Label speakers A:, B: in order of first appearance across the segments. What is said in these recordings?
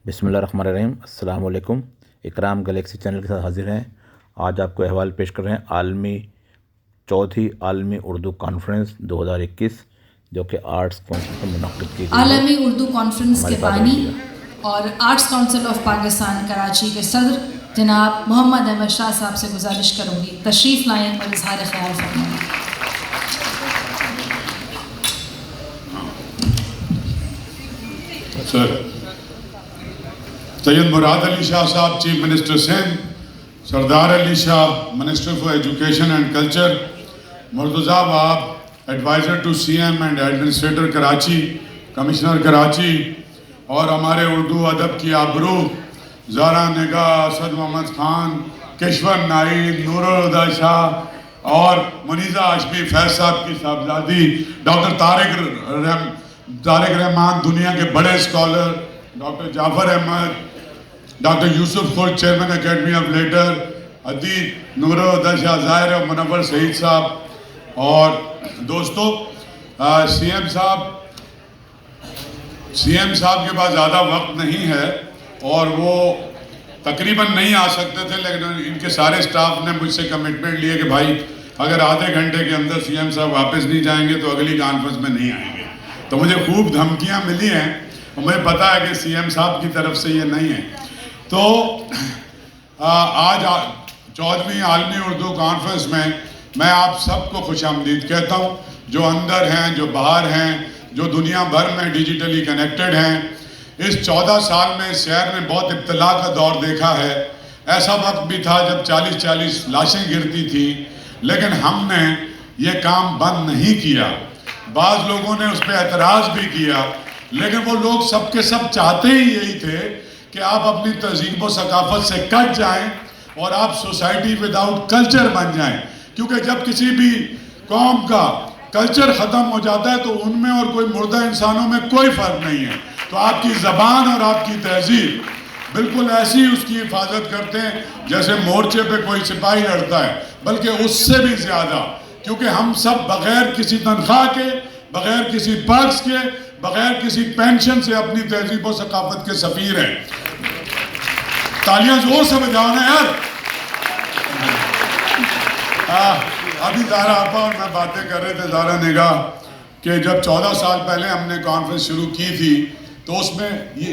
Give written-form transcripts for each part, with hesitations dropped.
A: بسم اللہ الرحمن الرحیم. السلام علیکم. اکرام گلیکسی چینل کے ساتھ حاضر ہیں. آج آپ کو احوال پیش کر رہے ہیں چوتھی عالمی اردو کانفرنس 2021 جو کہ آرٹس کونسل سے منعقد کی گئی.
B: عالمی اردو کانفرنس کے بانی اور arts council of Pakistan Karachi کے صدر جناب محمد احمد شاہ صاحب سے گزارش کروں گی تشریف لائیں اور اظہار خیال فرمائیں.
C: سید مراد علی شاہ صاحب chief minister Sindh, Sardar Ali Shah minister for education and culture, Murtaza Wahab adviser to C M and administrator Karachi, commissioner Karachi, اور ہمارے اردو ادب کی آبرو زارا نگاہ، اسد محمد خان، کشور نائید، نور الہدیٰ شاہ اور منیزہ ہاشمی فیض صاحب کی صاحبزادی ڈاکٹر طارق رحمان، دنیا کے بڑے scholar, doctor Jafar Ahmed, doctor Yousuf Khurd chairman academy of letter, ادیب نور الہدیٰ شاہ ظاہر اور منور سعید صاحب. اور دوستو، سی ایم صاحب کے پاس زیادہ وقت نہیں ہے اور وہ تقریباً نہیں آ سکتے تھے، لیکن ان کے سارے سٹاف نے مجھ سے کمٹمنٹ لیے کہ بھائی اگر آدھے گھنٹے کے اندر سی ایم صاحب واپس نہیں جائیں گے تو اگلی کانفرنس میں نہیں آئیں گے. تو مجھے خوب دھمکیاں ملی ہیں اور مجھے پتا ہے کہ سی ایم صاحب کی طرف سے یہ نہیں ہے. تو آج 14ویں عالمی اردو کانفرنس میں آپ سب کو خوش آمدید کہتا ہوں، جو اندر ہیں، جو باہر ہیں، جو دنیا بھر میں ڈیجیٹلی کنیکٹڈ ہیں. اس 14 سال میں اس شہر نے بہت ابتلا کا دور دیکھا ہے. ایسا وقت بھی تھا جب 40 لاشیں گرتی تھی، لیکن ہم نے یہ کام بند نہیں کیا. بعض لوگوں نے اس پہ اعتراض بھی کیا، لیکن وہ لوگ سب کے سب چاہتے ہی یہی تھے کہ آپ اپنی تہذیب و ثقافت سے کٹ جائیں اور آپ سوسائٹی وداؤٹ کلچر بن جائیں. کیونکہ جب کسی بھی قوم کا کلچر ختم ہو جاتا ہے تو ان میں اور کوئی مردہ انسانوں میں کوئی فرق نہیں ہے. تو آپ کی زبان اور آپ کی تہذیب بالکل ایسی اس کی حفاظت کرتے ہیں جیسے مورچے پہ کوئی سپاہی لڑتا ہے، بلکہ اس سے بھی زیادہ، کیونکہ ہم سب بغیر کسی تنخواہ کے، بغیر کسی پرس کے، بغیر کسی پینشن سے اپنی تہذیب و ثقافت کے سفیر ہیں. تالیاں زور سے بجاؤ نا یار. ابھی زارا آپا اور میں باتیں کر رہے تھے، زارا نگاہ، کہ جب 14 سال پہلے ہم نے کانفرنس شروع کی تھی تو اس میں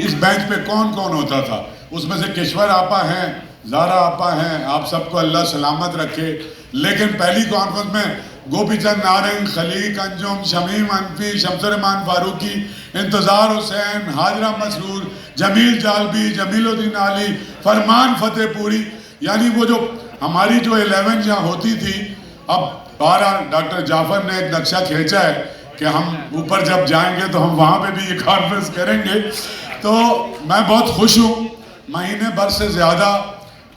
C: اس بینچ پہ کون ہوتا تھا؟ اس میں سے کشور آپا ہیں، زارا آپا ہیں، آپ سب کو اللہ سلامت رکھے. لیکن پہلی کانفرنس میں گوپی چند نارنگ، خلیق انجم، شمیم انفی، شمس الرحمان فاروقی، انتظار حسین، حاجرہ مسرور، جمیل جالبی، جمیل الدین علی، فرمان فتح پوری، یعنی وہ جو ہماری جو 11 جہاں ہوتی تھی. اب 12 ڈاکٹر جعفر نے ایک نقشہ کھینچا ہے کہ ہم اوپر جب جائیں گے تو ہم وہاں پہ بھی یہ کانفرنس کریں گے. تو میں بہت خوش ہوں. مہینے بھر سے زیادہ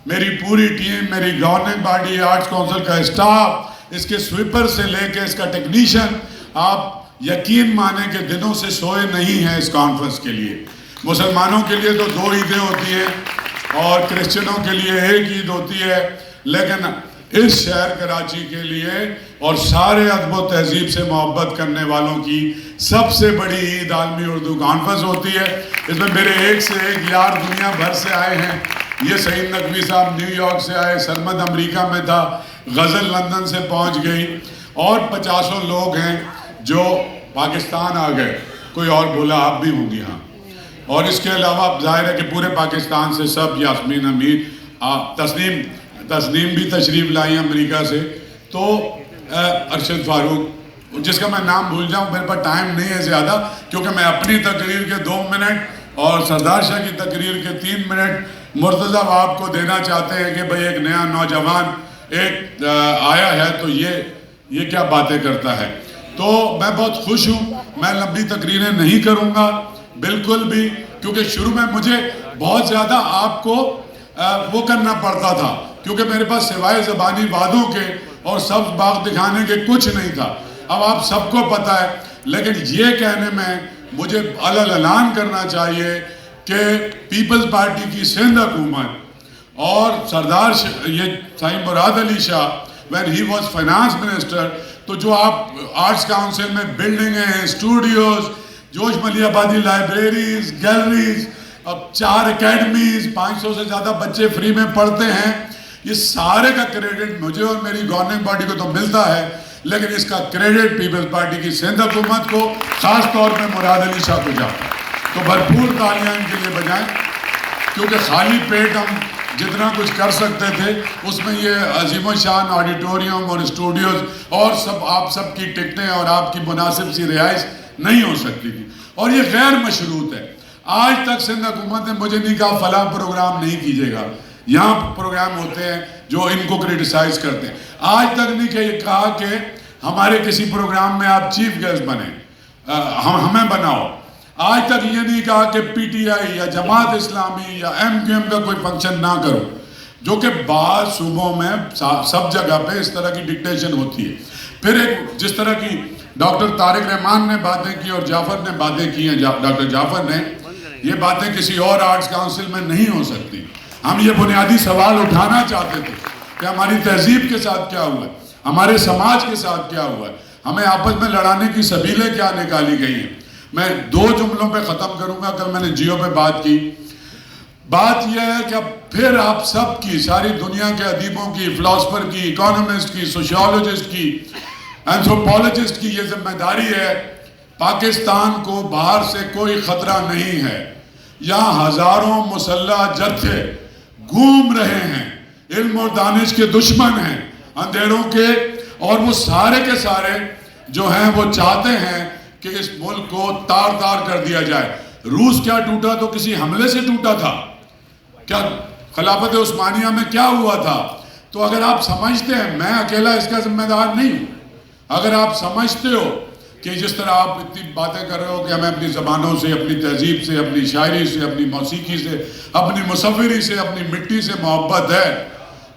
C: میری پوری ٹیم، میری گورننگ باڈی، آرٹس کونسل کا اسٹاف، اس کے سویپر سے لے کے اس کا ٹیکنیشین، آپ یقین مانیں کہ دنوں سے سوئے نہیں ہیں اس کانفرنس کے لیے. مسلمانوں کے لیے تو 2 عیدیں ہوتی ہیں اور کرسچنوں کے لیے 1 عید ہوتی ہے، لیکن اس شہر کراچی کے لیے اور سارے ادب و تہذیب سے محبت کرنے والوں کی سب سے بڑی عید عالمی اردو کانفرنس ہوتی ہے. اس میں میرے ایک سے ایک یار دنیا بھر سے آئے ہیں. یہ سعید نقوی صاحب نیو یارک سے آئے، سرمد امریکہ میں تھا، غزل لندن سے پہنچ گئی، اور 50 لوگ ہیں جو پاکستان آ گئے. کوئی اور بولا آپ بھی ہوں گی. ہاں. اور اس کے علاوہ ظاہر ہے کہ پورے پاکستان سے سب، یاسمین امیر، تسنیم بھی تشریف لائی امریکہ سے. تو ارشد فاروق، جس کا میں نام بھول جاؤں، میرے پاس ٹائم نہیں ہے زیادہ، کیونکہ میں اپنی تقریر کے 2 منٹ اور سردار شاہ کی تقریر کے 3 منٹ مرتضیٰ وہاب کو دینا چاہتے ہیں کہ بھئی ایک نیا نوجوان ایک آیا ہے تو یہ کیا باتیں کرتا ہے. تو میں بہت خوش ہوں. میں لمبی تقریریں نہیں کروں گا بالکل بھی، کیونکہ شروع میں مجھے بہت زیادہ آپ کو وہ کرنا پڑتا تھا، کیونکہ میرے پاس سوائے زبانی وعدوں کے اور سبز باغ دکھانے کے کچھ نہیں تھا. اب آپ سب کو پتا ہے، لیکن یہ کہنے میں مجھے اعلان کرنا چاہیے کہ پیپلز پارٹی کی سندھ حکومت اور سردار یہ سائیں مراد Ali Shah when he was finance minister، تو جو آپ آرٹس کاؤنسل میں بلڈنگیں ہیں، اسٹوڈیوز، جوش ملی آبادی لائبریریز، گیلریز، اب 4 اکیڈمیز, 500 سے زیادہ بچے فری میں پڑھتے ہیں. یہ سارے کا کریڈٹ مجھے اور میری گورننگ پارٹی کو تو ملتا ہے, لیکن اس کا کریڈٹ پیپلز پارٹی کی سندھ حکومت کو, خاص طور پہ مراد علی شاہ کو جاتا ہے. تو بھرپور تالیاں ان کے لیے بجائیں, کیونکہ خالی پیٹ ہم جتنا کچھ کر سکتے تھے اس میں یہ عظیم و شان آڈیٹوریم اور اسٹوڈیوز اور سب آپ سب کی ٹکٹیں اور آپ کی مناسب سی رہائش نہیں ہو سکتی تھی, اور یہ غیر مشروط ہے. آج تک سندھ حکومت نے مجھے نہیں کہا فلاں پروگرام نہیں کیجیے گا. یہاں پروگرام ہوتے ہیں جو ان کو کریٹیسائز کرتے ہیں. آج تک نہیں کہا کہ ہمارے کسی پروگرام میں آپ چیف گیسٹ بنیں, ہمیں بناؤ. آج تک یہ نہیں کہا کہ پی ٹی آئی یا جماعت اسلامی یا ایم کیو ایم کا کوئی فنکشن نہ کرو, جو کہ بعض صوبوں میں سب جگہ پہ اس طرح کی ڈکٹیشن ہوتی ہے. پھر ایک جس طرح کی ڈاکٹر طارق رحمان نے باتیں کی اور جعفر نے باتیں کی ہیں, ڈاکٹر جعفر نے, یہ باتیں کسی اور آرٹس کاؤنسل میں نہیں ہو سکتی. ہم یہ بنیادی سوال اٹھانا چاہتے تھے کہ ہماری تہذیب کے ساتھ کیا ہوا ہے, ہمارے سماج کے ساتھ کیا ہوا ہے, ہمیں آپس میں لڑانے کی سبیلیں کیا نکالی گئی ہیں. میں 2 جملوں پہ ختم کروں گا. کل میں نے جیو پہ بات کی. بات یہ ہے کہ اب پھر آپ سب کی, ساری دنیا کے ادیبوں کی, فلاسفر کی, اکانومسٹ کی, سوشیولوجسٹ کی, اینتھروپولوجسٹ کی یہ ذمہ داری ہے. پاکستان کو باہر سے کوئی خطرہ نہیں ہے. یہاں ہزاروں مسلح جتھے گھوم رہے ہیں, علم اور دانش کے دشمن ہیں, اندھیروں کے, اور وہ سارے کے سارے جو ہیں وہ چاہتے ہیں کہ اس ملک کو تار تار کر دیا جائے. روس کیا ٹوٹا تو کسی حملے سے ٹوٹا تھا کیا؟ خلافت عثمانیہ میں کیا ہوا تھا؟ تو اگر آپ سمجھتے ہیں, میں اکیلا اس کا ذمہ دار نہیں ہوں, اگر آپ سمجھتے ہو کہ جس طرح آپ اتنی باتیں کر رہے ہو کہ ہمیں اپنی زبانوں سے, اپنی تہذیب سے, اپنی شاعری سے, اپنی موسیقی سے, اپنی مصوری سے, اپنی مٹی سے محبت ہے,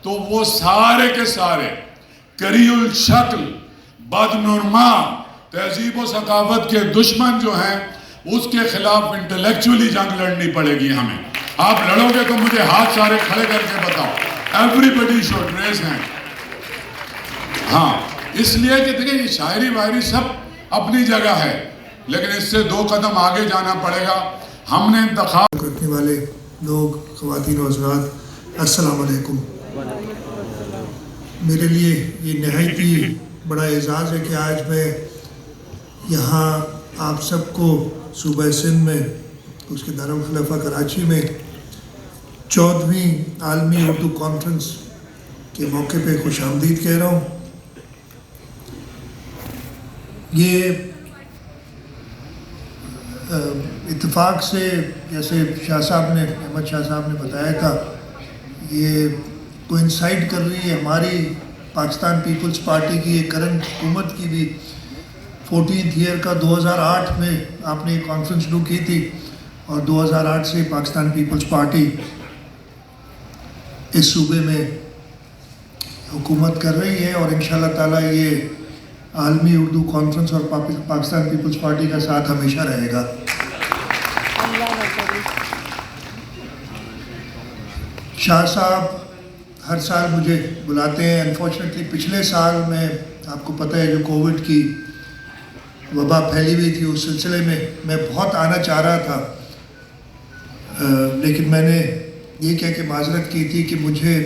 C: تو وہ سارے کے سارے کری الشکل, بدنما, تہذیب و ثقافت کے دشمن جو ہیں, اس کے خلاف انٹلیکچولی جنگ لڑنی پڑے گی ہمیں. آپ لڑو گے تو مجھے ہاتھ سارے کھڑے کر کے بتاؤ. ایوریبڈی شوڈ ریز ہیں. ہاں, اس لیے کہ دیکھیں یہ شاعری وائری سب اپنی جگہ ہے, لیکن اس سے 2 قدم آگے جانا پڑے گا. ہم نے انتخاب
D: کرنے والے لوگ, خواتین و حضرات, السلام علیکم. میرے لیے یہ نہایت ہی بڑا اعزاز ہے کہ آج میں یہاں آپ سب کو صوبہ سندھ میں, اس کے دارالخلافہ کراچی میں 14ویں عالمی اردو کانفرنس کے موقع پہ خوش آمدید کہہ رہا ہوں. یہ اتفاق سے, جیسے شاہ صاحب نے, احمد شاہ صاحب نے بتایا تھا, یہ کوئنسائڈ کر رہی ہے ہماری پاکستان پیپلز پارٹی کی, یہ کرنٹ حکومت کی بھی 14th ایئر کا 2008 میں آپ نے یہ کانفرنس شروع کی تھی, اور 2008 سے پاکستان پیپلز پارٹی اس صوبے میں حکومت کر رہی ہے, اور انشاءاللہ تعالیٰ یہ عالمی اردو کانفرنس اور پاکستان پیپلز پارٹی کا ساتھ ہمیشہ رہے گا. شاہ صاحب ہر سال مجھے بلاتے ہیں. انفارچونیٹلی پچھلے سال میں, آپ کو پتہ ہے جو کووڈ کی وبا پھیلی ہوئی تھی, اس سلسلے میں بہت آنا چاہ رہا تھا, لیکن میں نے یہ کہہ کے معذرت کی تھی کہ مجھے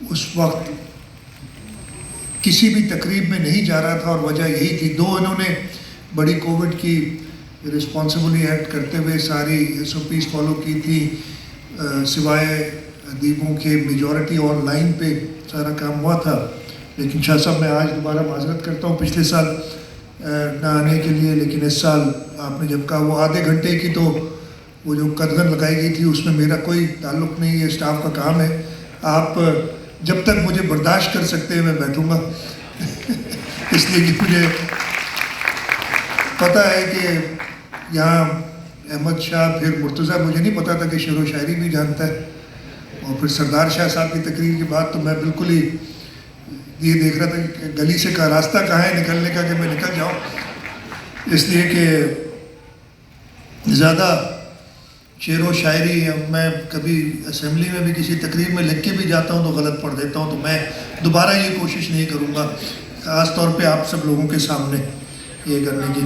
D: اس وقت کسی بھی تقریب میں نہیں جا رہا تھا, اور وجہ یہی تھی. 2 انہوں نے بڑی کووڈ کی رسپانسبلی ایکٹ کرتے ہوئے ساری SOPs فالو کی تھی, سوائے ادیبوں کے میجورٹی آن لائن پہ سارا کام ہوا تھا. لیکن شاہ صاحب میں آج دوبارہ معذرت کرتا ہوں پچھلے سال نہ آنے کے لیے, لیکن اس سال آپ نے جب کہا وہ آدھے گھنٹے کی, تو وہ جو قدغن لگائی گئی تھی اس میں میرا کوئی تعلق نہیں, یہ اسٹاف کا کام ہے. آپ جب تک مجھے برداشت کر سکتے ہیں میں بیٹھوں گا اس لیے کہ مجھے پتہ ہے کہ یہاں احمد شاہ, پھر مرتضیٰ, مجھے نہیں پتا تھا کہ شعر و شاعری بھی جانتا ہے, اور پھر سردار شاہ صاحب کی تقریر کے بعد تو میں بالکل ہی یہ دیکھ رہا تھا کہ گلی سے کا راستہ کہاں ہے نکلنے کا کہ میں نکل جاؤں, اس لیے کہ زیادہ شعر و شاعری میں کبھی اسمبلی میں بھی کسی تقریر میں لکھ کے بھی جاتا ہوں تو غلط پڑھ دیتا ہوں, تو میں دوبارہ یہ کوشش نہیں کروں گا, خاص طور پہ آپ سب لوگوں کے سامنے یہ کرنے کی.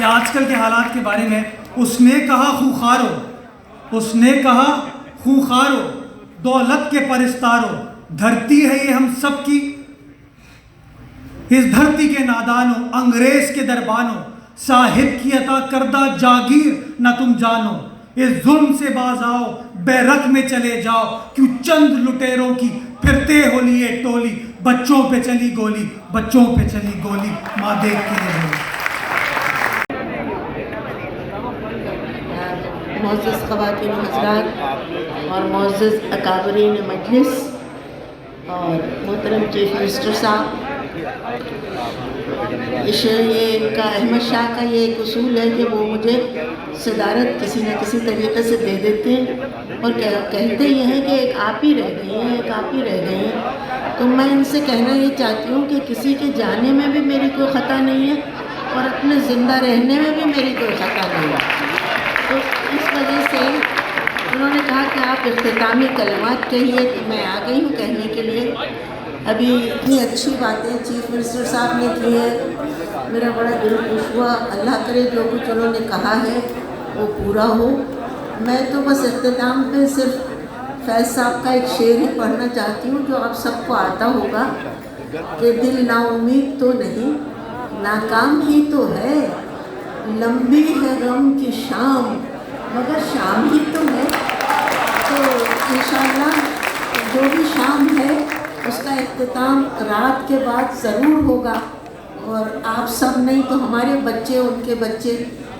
E: یا آج کل کے حالات کے بارے میں. اس نے کہا خوخارو، اس نے کہا خوخارو، دولت کے پرستارو، دھرتی ہے یہ ہم سب کی، اس دھرتی کے نادانوں، انگریز کے دربانوں، صاحب کی عطا کردہ جاگیر نہ تم جانو، اس ظلم سے باز آؤ، بے رخ میں چلے جاؤ، کیوں چند لٹیروں کی پھرتے ہو لیے ٹولی، بچوں پہ چلی گولی، بچوں پہ چلی گولی، ماں دیکھ کے یہ بولی.
F: معزز خواتین و حضرات اور معزز اکابرین مجلس اور محترم چیف منسٹر صاحب، یہ ان کا احمد شاہ کا یہ ایک اصول ہے کہ وہ مجھے صدارت کسی نہ کسی طریقے سے دے دیتے ہیں اور کہتے یہ ہیں کہ ایک آپ ہی رہ گئی ہیں، ایک آپ ہی رہ گئے ہیں. تو میں ان سے کہنا یہ چاہتی ہوں کہ کسی کے جانے میں بھی میری کوئی خطا نہیں ہے اور اپنے زندہ رہنے میں بھی میری کوئی خطا نہیں ہے. تو اس وجہ سے انہوں نے کہا کہ آپ اختتامی کلمات کہیے، تو میں آ گئی ہوں کہنے کے لیے. ابھی اتنی اچھی باتیں چیف منسٹر صاحب نے کی ہے، میرا بڑا دل خوش ہوا. اللہ کرے جو کچھ انہوں نے کہا ہے وہ پورا ہو. میں تو بس اختتام پہ صرف فیض صاحب کا ایک شعر ہی پڑھنا چاہتی ہوں جو آپ سب کو آتا ہوگا کہ دل نا امید تو نہیں، ناکام ہی تو ہے، لمبی ہے غم کی شام مگر شام ہی تو ہے. تو انشاءاللہ جو بھی شام ہے اس کا اختتام رات کے بعد ضرور ہوگا، اور آپ سب نہیں تو ہمارے بچے، ان کے بچے،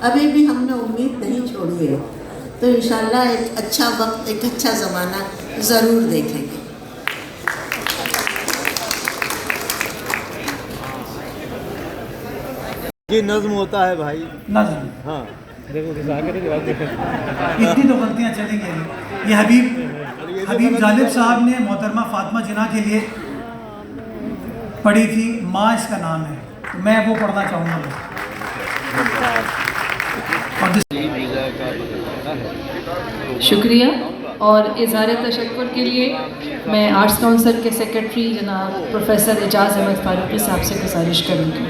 F: ابھی بھی ہم نے امید نہیں چھوڑی ہے. تو انشاءاللہ ایک اچھا وقت، ایک اچھا زمانہ ضرور دیکھیں گے.
G: یہ نظم ہوتا ہے بھائی،
E: نظم.
G: ہاں
E: اتنی تو غلطیاں چلیں گی. یہ حبیب جالب صاحب نے محترمہ فاطمہ جناح کے لیے پڑھی تھی، ماں اس کا نام ہے، تو میں وہ پڑھنا چاہوں گا.
B: شکریہ. اور اظہار تشکر کے لیے میں آرٹس کونسل کے سیکرٹری جناب پروفیسر اعجاز احمد فاروقی صاحب سے گزارش کروں گی.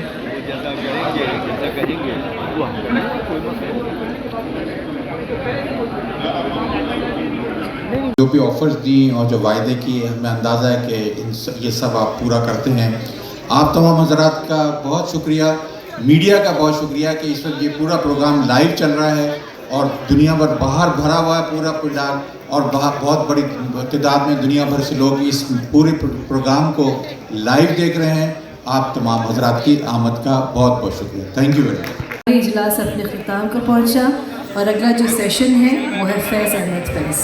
H: جو بھی آفرز دیں اور جو وعدے کیے، ہمیں اندازہ ہے کہ یہ سب آپ پورا کرتے ہیں. آپ تمام حضرات کا بہت شکریہ، میڈیا کا بہت شکریہ کہ اس وقت یہ پورا پروگرام لائیو چل رہا ہے اور دنیا بھر باہر بھرا ہوا ہے پورا پنڈال، اور بہت بڑی تعداد میں دنیا بھر سے لوگ اس پورے پروگرام کو لائیو دیکھ رہے ہیں. آپ تمام حضرات کی آمد کا بہت بہت شکریہ. Thank you very much.
B: اجلاس اپنے اختتام کو پہنچا اور اگلا جو سیشن ہے وہ ہے فیض احمد فیض.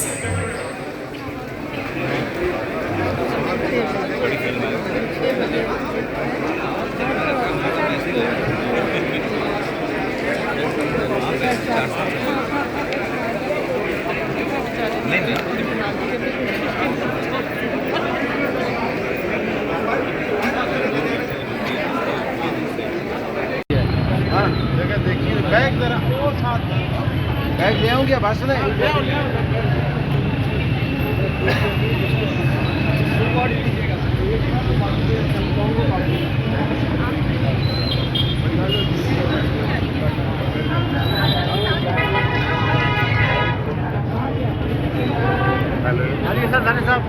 G: بیگ ذرا اور ساتھ بیگ لے آؤں گیا بھاشن ہے. سر صاحب